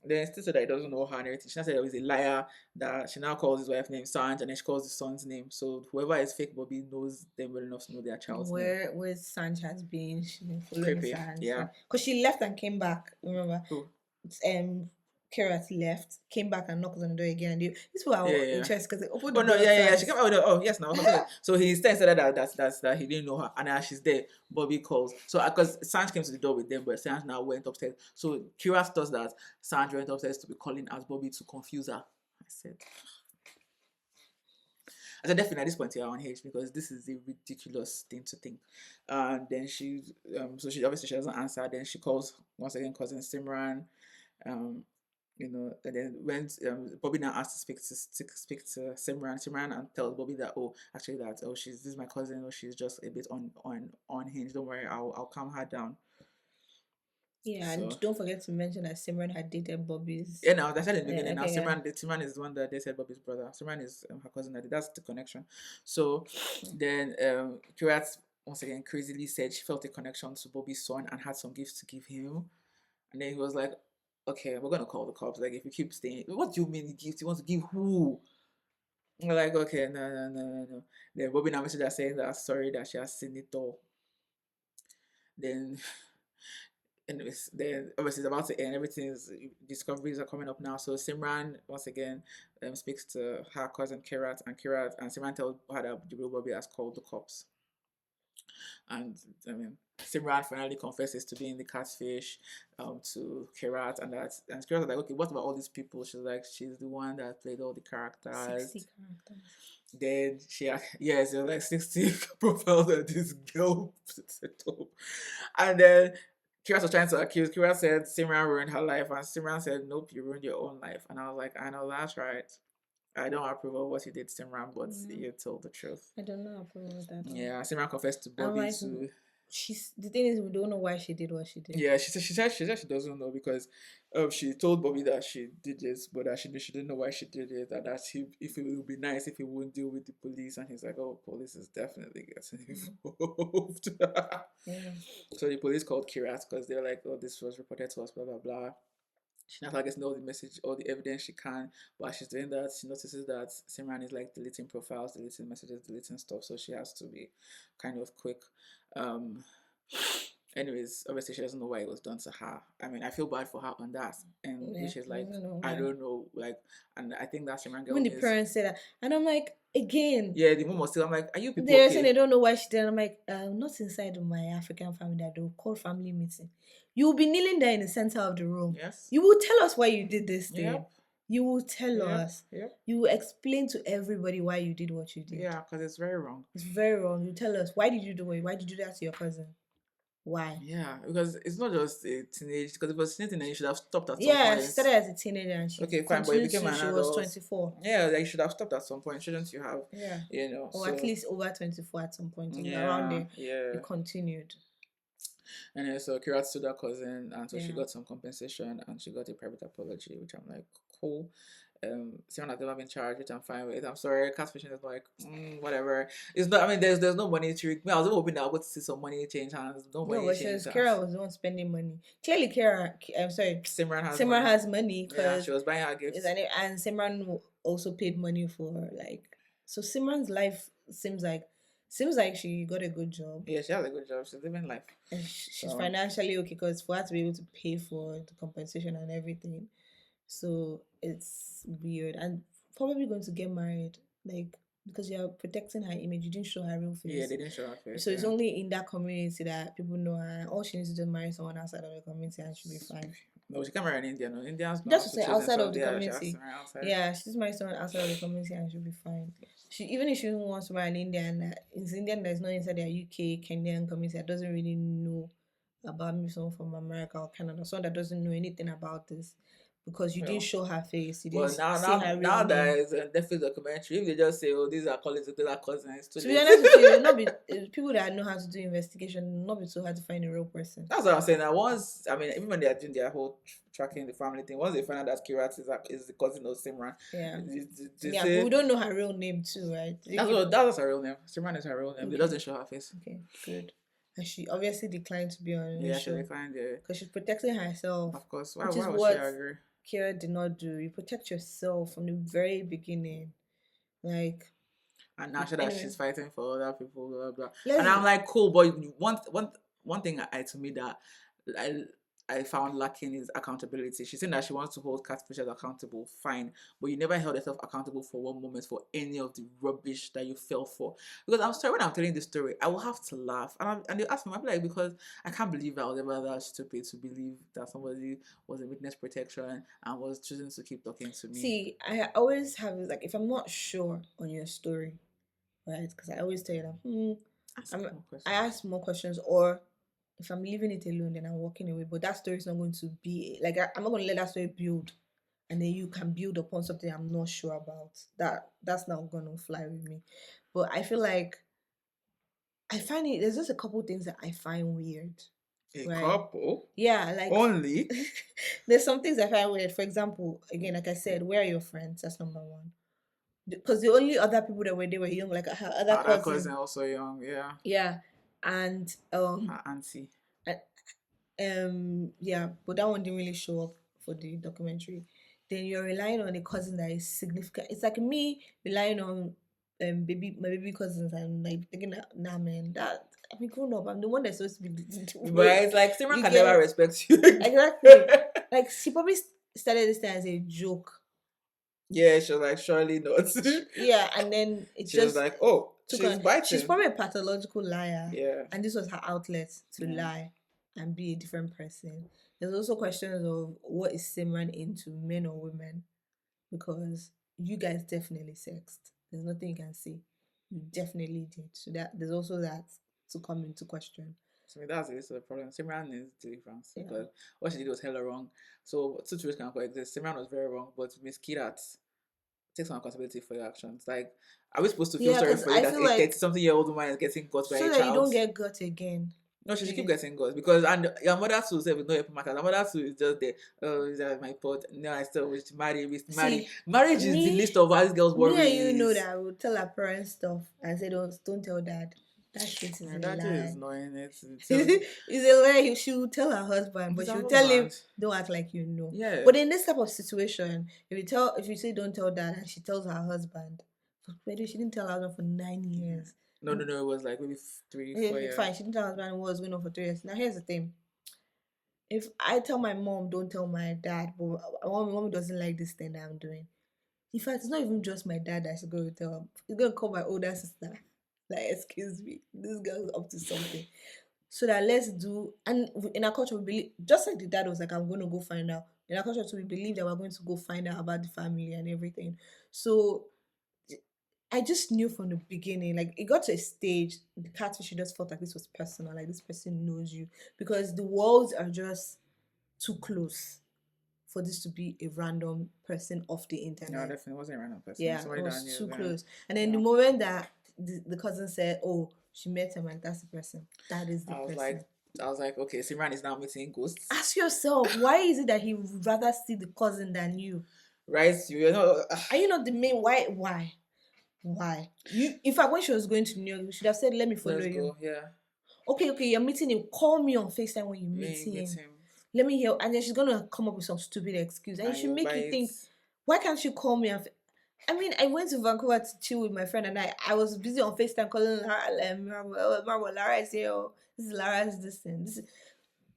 Then still said that he doesn't know her and everything. She now said he was a liar, that she now calls his wife name Sanj and then she calls his son's name. So whoever is fake Bobby knows them well enough to know their child's name. Where Sanj has been. She's been following Creepy, Sanj. yeah. Because she left and came back. Remember? Who? Kirat left, came back and knocked on the door again. And this was our interest because they opened the Oh no, door. yeah. She came out with yes, now. So he said that he didn't know her, and as she's there, Bobby calls. So because Sanj came to the door with them, but Sanj now went upstairs. So Kira does that. Sanj went upstairs to be calling as Bobby to confuse her. I said definitely at this point you're unhinged because this is a ridiculous thing to think. And then so she obviously she doesn't answer. Then she calls once again cousin Simran. And then when Bobby now asked to speak to Simran and tells Bobby that actually this is my cousin, she's just a bit unhinged. Don't worry, I'll calm her down. Yeah, and don't forget to mention that Simran had dated Bobby's. Yeah, no, that's at the beginning. Okay, now Simran is the one that dated Bobby's brother. Simran is her cousin. That's the connection. So then Kirat once again crazily said she felt a connection to Bobby's son and had some gifts to give him. And then he was like, "Okay, we're gonna call the cops. Like, if you keep staying, what do you mean gifts? You want to give who?" We're like, "Okay, no." Then Bobby now messaged her saying that sorry that she has seen it all. Then, anyways, then obviously it's about to end. Discoveries are coming up now. So Simran once again speaks to her cousin Kirat, and Simran tells her that the real Bobby has called the cops. And I mean, Simran finally confesses to being the catfish to Kirat, and Kirat was like, "Okay, what about all these people?" She's like, "She's the one that played all the characters." 60 characters. Then there were like 60 profiles that this girl set up. And then Kira was trying to accuse. Kira said Simran ruined her life, and Simran said, "Nope, you ruined your own life." And I was like, "I know that's right. I don't approve of what you did, Simran, but you told the truth." I don't know approve of that. Yeah, Simran confessed to Bobby too. The thing is, we don't know why she did what she did. Yeah, she said she doesn't know because she told Bobby that she did this, but that she didn't know why she did it, and that if it would be nice if he wouldn't deal with the police, and he's like, "Oh, police is definitely getting involved." Yeah. So the police called Kirat because they were like, "Oh, this was reported to us, blah blah blah." She now gets all the message, all the evidence she can. While she's doing that, she notices that Simran is like deleting profiles, deleting messages, deleting stuff. So she has to be kind of quick. Anyways, obviously she doesn't know why it was done to her. I mean, I feel bad for her on that, and which is like I don't know, like, and I think that's Simran girl. When the parents say that, and I'm like, again. Yeah, the mom was still. I'm like, are you people They're okay? saying they don't know why she did. I'm like, not inside of my African family that they'll call family meeting. You will be kneeling there in the center of the room. Yes. You will tell us why you did this thing. Yep. You will tell Yep, us. yep. You will explain to everybody why you did what you did. Yeah, because it's very wrong. It's very wrong. You tell us, why did you do it? Why did you do that to your cousin? Why? Yeah, because it's not just a teenage. Because if it was teenage, then you should have stopped at some Yeah, she point. started as a teenager and she Okay, fine, but you continued became to an she was adult. 24. Yeah, like you should have stopped at some point, shouldn't you have? Yeah. You know, Or at so least over 24 at some point. Around yeah, there, yeah. you continued. And then so Kira sued her cousin, and so she Yeah. got some compensation, and she got a private apology, which I'm like, cool. Someone has never been charged, which I'm fine with. I'm sorry, catfishing is like, whatever. It's not. I mean, there's no money to. Me, I was hoping that I would see some money change hands. No No, money but change Kara hands. was the one spending money. Clearly, Kara, I'm sorry, Simran has Simran money. has money Yeah, because she was buying her gifts. and Simran also paid money for like. So Simran's life seems like she got a good job. Yeah, she has a good job. She's living life. And she's So financially okay because for her to be able to pay for the compensation and everything. So it's weird and probably going to get married like because you're protecting her image. You didn't show her real yeah, face. they didn't show her face. So it's Yeah. only in that community that people know her. All she needs to do is marry someone outside of the community and she'll be fine. No, she can't marry an Indian. No, Indians know how Just to to say choose outside themselves. of the Yeah, she has to community. marry outside. Yeah, she just marry someone outside of the community and she'll be fine. She even if she wants to marry an Indian, it's Indian that's not inside their UK, Kenyan community that doesn't really know about maybe someone from America or Canada, someone that doesn't know anything about this. Because you didn't Well, show her face, you well, didn't now, say now, her real now name. that is a Netflix documentary, if they just say, "Oh, these are colleagues, these are cousins," too To be late. honest with you, it'll not be people that know how to do investigation, it'll not be so hard to find a real person. That's what I'm saying. That once, I mean, even when they are doing their whole tracking the family thing, once they find out that Kirat is the cousin of Simran, Yeah. they Yeah, say but we don't know her real name too, right? that's her real name. Simran is her real name. It Okay. doesn't show her face. Okay, good. And she obviously declined to be on the Yeah, she show declined. Yeah, because she's protecting herself, of course. which is Why would she what agree? Kira did not do. You protect yourself from the very beginning. Like, And now that anyway, she's fighting for other people, blah blah. And let's I'm like, cool, but one thing to me that I I found lacking is accountability. She's saying that she wants to hold catfishers accountable, fine, but you never held yourself accountable for one moment for any of the rubbish that you fell for. Because I'm sorry, when I'm telling this story, I will have to laugh, and they ask me, I'll be like, because I can't believe I was ever that stupid to believe that somebody was in witness protection and was choosing to keep talking to me. see. I always have like if I'm not sure on your story, right? Because I always tell you that I ask more questions, or if I'm leaving it alone, then I'm walking away. But that story is not going to be like I'm not going to let that story build, and then you can build upon something I'm not sure about. That's not going to fly with me. But I feel like I find it. There's just a couple things that I find weird. A Right? couple? Yeah, like Only? there's some things I find weird. For example, again, like I said, where are your friends? That's number one. Because the only other people that were there were young, like her other That cousin. cousin also young, yeah. Yeah, and Her auntie. yeah, but that one didn't really show up for the documentary. Then you're relying on a cousin that is significant. It's like me relying on my baby cousins and like thinking that nah man, that I mean grown up, I'm the one that's supposed to be But it's like Simran You can get never it? respect you. Exactly. Like she probably started this thing as a joke. Yeah, she was like, surely not. Yeah, and then it She just was like, oh, took she's on. biting. She's probably a pathological liar. Yeah. And this was her outlet to Yeah. lie and be a different person. There's also questions of what is Simran into, men or women? Because you guys definitely sexed. There's nothing you can say. You definitely did. So that there's also that to come into question. So that's the problem. Simran is the difference Yeah. because what she did was hella wrong. So two truths can coexist. Simran was very wrong, but Miss Kirat take some accountability for your actions. Like, are we supposed to feel Yeah, sorry 'cause for you I that feel a like 30-something-year-old woman is getting got by so a that you child? don't get got again. No, she should keep Yeah. getting got because and your mother too say with no help matter. The mother too is just there. Oh, is that my pot? No, I still wish to marry. See, Marriage is the me- list of all these girls' worries. Me and you know that I will tell her parents stuff and say don't tell dad. That shit is a That lie. is annoying. It's It's a lie. She will tell her husband, but It's she her will tell him, husband. don't act like you know. Yeah. But in this type of situation, if you say don't tell dad and she tells her husband, but she didn't tell her husband for 9 years. No, it was like maybe 3, 4 years. Fine, she didn't tell her husband what was going on for 3 years. Now here's the thing. If I tell my mom, don't tell my dad, but mommy doesn't like this thing that I'm doing. In fact, it's not even just my dad that she's going to tell. He's going to call my older sister. Like, excuse me, this girl's up to something. so that let's do. And in our culture, we believe, just like the dad was like, I'm going to go find out. In our culture, too, we believe that we're going to go find out about the family and everything. So I just knew from the beginning, like it got to a stage, the catfish just felt like this was personal, like this person knows you, because the worlds are just too close for this to be a random person off the No, internet. definitely wasn't a random person. Yeah, it Somebody that I was knew. too Yeah. close. And then Yeah. the moment that the cousin said, "Oh, she met him," like that's the person. That is the person. I was like, okay, Simran is now meeting ghosts, Ask yourself, why is it that he would rather see the cousin than you? right? You know, Are you not the main? Why? Why? You, in fact, when she was going to New York, you should have said, "Let me follow let's you." go. Yeah, Okay, you're meeting him. Call me on FaceTime when you meet me meet him. him, Let me hear. And then she's gonna come up with some stupid excuse, and it and should you make buy you it. think, why can't you call me? I mean, I went to Vancouver to chill with my friend, and I was busy on FaceTime calling Lara. Marvel, Lara is here. Oh, this is Lara's this thing. This is,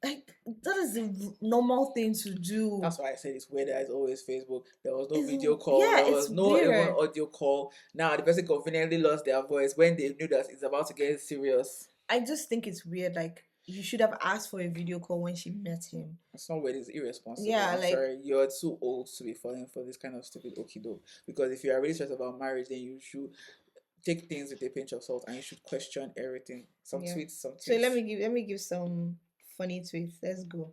like, that is the normal thing to do. That's why I said it's weird that it's always Facebook. There was no It's, video call. yeah, There it's was no even weird. audio call. Now the person conveniently lost their voice when they knew that it's about to get serious. I just think it's weird. Like, you should have asked for a video call when she met him. It's not weird. It's irresponsible. Yeah, I'm like, sorry. You're too old to be falling for this kind of stupid okie doke. Because if you are really stressed about marriage, then you should take things with a pinch of salt and you should question everything. Some yeah. tweets, some So tweets. let me give some funny tweets. Let's go.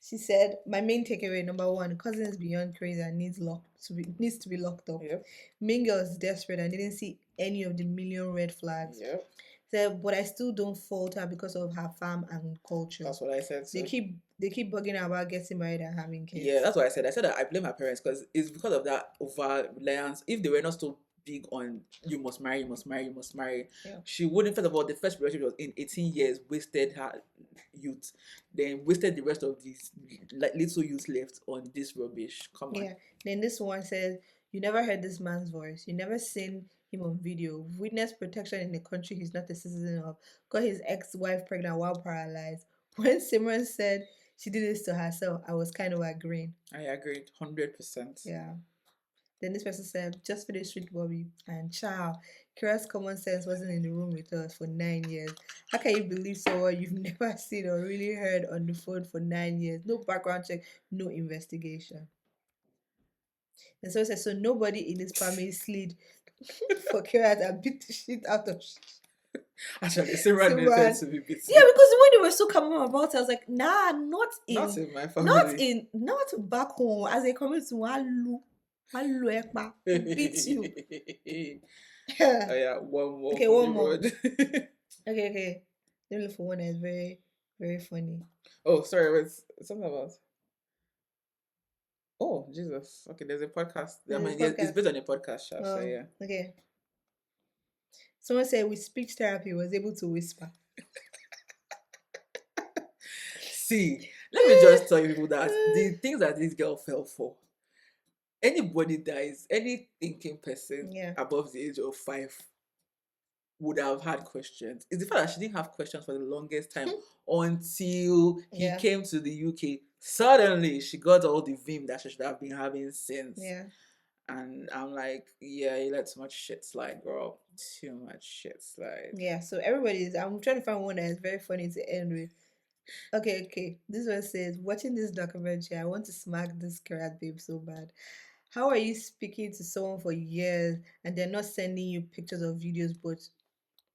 She said, "My main takeaway, number one, cousin is beyond crazy and needs to be locked up. Yep. Main girl is desperate and didn't see any of the million red flags. Yep. Said, but I still don't fault her because of her farm and culture. That's what I said. They So keep bugging her about getting married and having kids. yeah, that's what I said. I said that I blame her parents because it's because of that over reliance. If they were not so big on you must marry, you must marry, you must marry, Yeah. she wouldn't. First of all, the first relationship was in 18 years, wasted her youth, then wasted the rest of these like little youth left on this rubbish. Come on. Yeah. Then this one says, you never heard this man's voice. You never seen him on video. Witness protection in a country he's not a citizen of. Got his ex-wife pregnant while paralyzed. When Simran said she did this to herself, I was kind of agreeing. I agreed 100%. Yeah. Then this person said, just for the street Bobby. And ciao. Kira's common sense wasn't in the room with us for 9 years. How can you believe someone you've never seen or really heard on the phone for 9 years? No background check, no investigation. And so it says, so nobody in his family slid for Kira and beat the shit out of Actually, Simran Simran. needed to be beaten. Yeah, because when they were so calm about it, I was like, nah, not in my family. not back home. As they come to Walu beat you. Oh yeah, one more. Okay, for one the more. road. Okay. Let me look for one that is very, very funny. Oh, sorry, wait, something about. Oh, Jesus. Okay, there's a podcast. I mean, it's based on a podcast, Sha, so yeah. Okay. Someone said with speech therapy was able to whisper. See, let me just tell you people that the things that this girl fell for, anybody that is any thinking person above the age of 5 would have had questions. It's the fact that she didn't have questions for the longest time until he came to the UK. Suddenly, she got all the vim that she should have been having since. Yeah. And I'm like, yeah, you let too much shit slide, girl. Too much shit slide. Yeah, so I'm trying to find one that is very funny to end with. Okay. This one says, watching this documentary, I want to smack this carrot babe so bad. How are you speaking to someone for years and they're not sending you pictures or videos, but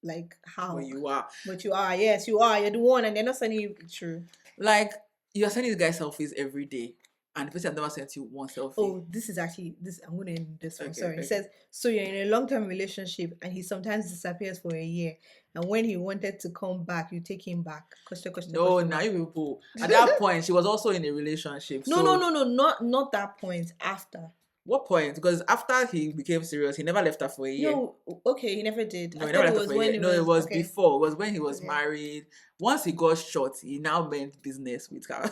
like how? But you are. But you are, yes, you are. You're the one and they're not sending you true. Like, you're sending this guy selfies every day. And the person has never sent you one selfie. Oh, this is actually I'm going to end this one. Sorry. It says, so you're in a long-term relationship and he sometimes disappears for a year. And when he wanted to come back, you take him back. No, now you people. At that point, she was also in a relationship. No, not that point. After. What point? Because after he became serious, he never left her for a year. No, okay, he never did. No, he never left her for a year. No, it was before. It was when he was married. Once he got shot, he now meant business with her.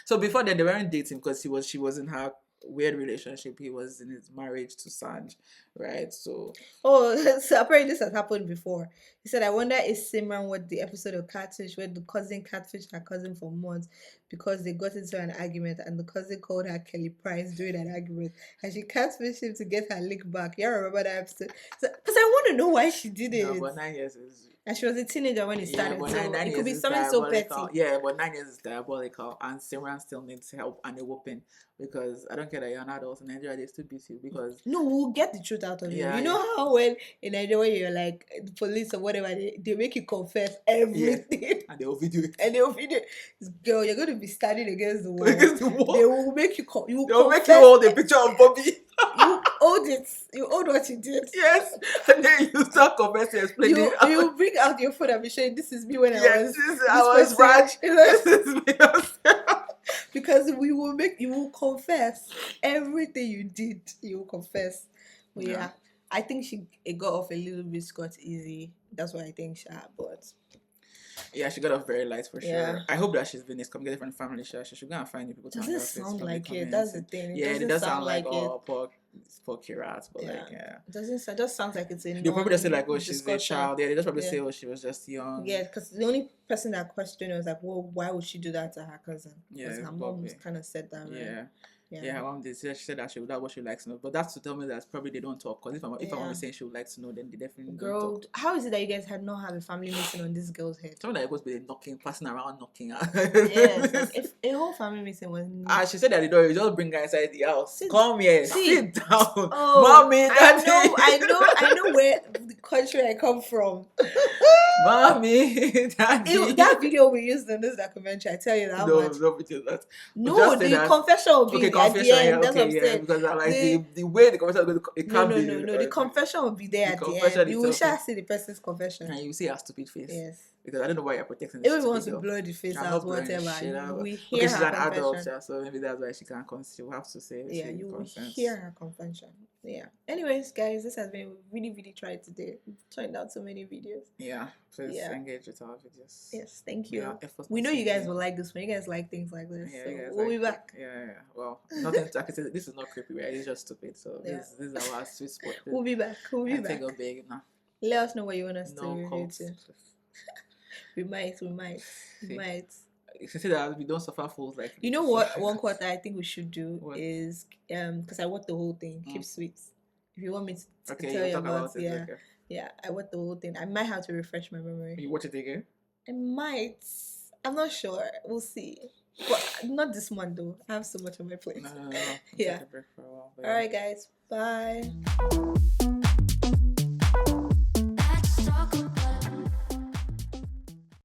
So before then, they weren't dating because she was in her weird relationship. He was in his marriage to Sanj, right? So so apparently this has happened before. He said, I wonder if Simran watched the episode of Catfish where the cousin catfished her cousin for months because they got into an argument and the cousin called her Kelly Price during an argument and she catfished him to get her lick back. Yeah, remember that episode? Because I want to know why she did it. No, but 9 years is And she was a teenager when it Yeah, started, but so nine it could years be is something so diabolical. petty. Yeah, but 9 years is diabolical, and Simran still needs help and a whooping because I don't care that you're an adult in Nigeria, they still beat you because No, we'll get the truth out of you. yeah, You know how when in Nigeria when you're like the police or whatever, they make you confess everything. and they'll video it. And they'll video, girl, you're going to be standing against the wall. Against the wall. They will make you, you will They'll make confess. you hold a picture of Bobby. You hold it. You hold what you did. Yes, and then you start confessing, explaining. You bring out your phone and be showing this is me when Yes, I person, was Raj. This is me. because we will you will confess everything you did. You will confess. But yeah, I think it got off a little bit scot easy. That's what I think, but Yeah, she got off very light for Yeah. sure. I hope that she's been come get it from the family. She should go and find new people to hang doesn't out with sound from the like it. comments. That's the thing. Yeah, it doesn't does sound like it. oh poor Kirat, but Yeah. like yeah. It doesn't. It just sounds like it's a. They'll probably just say like, oh, she's a discussion. child. Yeah, they just probably Yeah. say, oh, she was just young. Yeah, because the only person that questioned was like, well, why would she do that to her cousin? Yeah, Because her mom probably. kind of said that, right? Yeah, her mom did. She said that that's what she likes to know. But that's to tell me that probably they don't talk. Because if her mom is saying she would like to know, then they definitely don't Girl, talk. how is it that you guys had not had a family meeting on this girl's head? Something that goes with knocking, passing around knocking. Yes, like if a whole family meeting was. Ah, she said that the door, you just bring her inside the house. Come here, sit down, mommy, daddy. I know where the country I come from. Mommy, daddy. That video we used in this documentary, I tell you that much. No video that. No, the confession will be at the end. That's what I'm saying. Because I like the way the confession is going to, it can't be. No. The confession will be there at the end. You will shall see the person's confession. And you see her stupid face. Yes. Because I don't know why you're protecting this. Even if you want to blur the face out, whatever. We hear she's her an adult, confession. so maybe that's why she can't consent. She will have to say. Yeah, you will hear her confession. Yeah. Anyways, guys, this has been really tried today. We've turned out so many videos. Yeah. Please engage with our videos. Yes, thank you. Yeah, we know you guys will like this one. You guys like things like this. Yeah, so we'll be back. Yeah. Well, nothing. I can say this is not creepy, right? It's just stupid. So this is our sweet spot. We'll be back. Take a big now. Let us know what you want us to review to. We might. You can say that we don't suffer fools like. You know what? One quarter I think we should do is because I watched the whole thing. Keep sweet. If you want me to tell you about it, yeah, I watched the whole thing. I might have to refresh my memory. You watch it again? I might. I'm not sure. We'll see. But not this month though. I have so much on my plate. No. Yeah. Take a break for a while, all right, guys. Bye.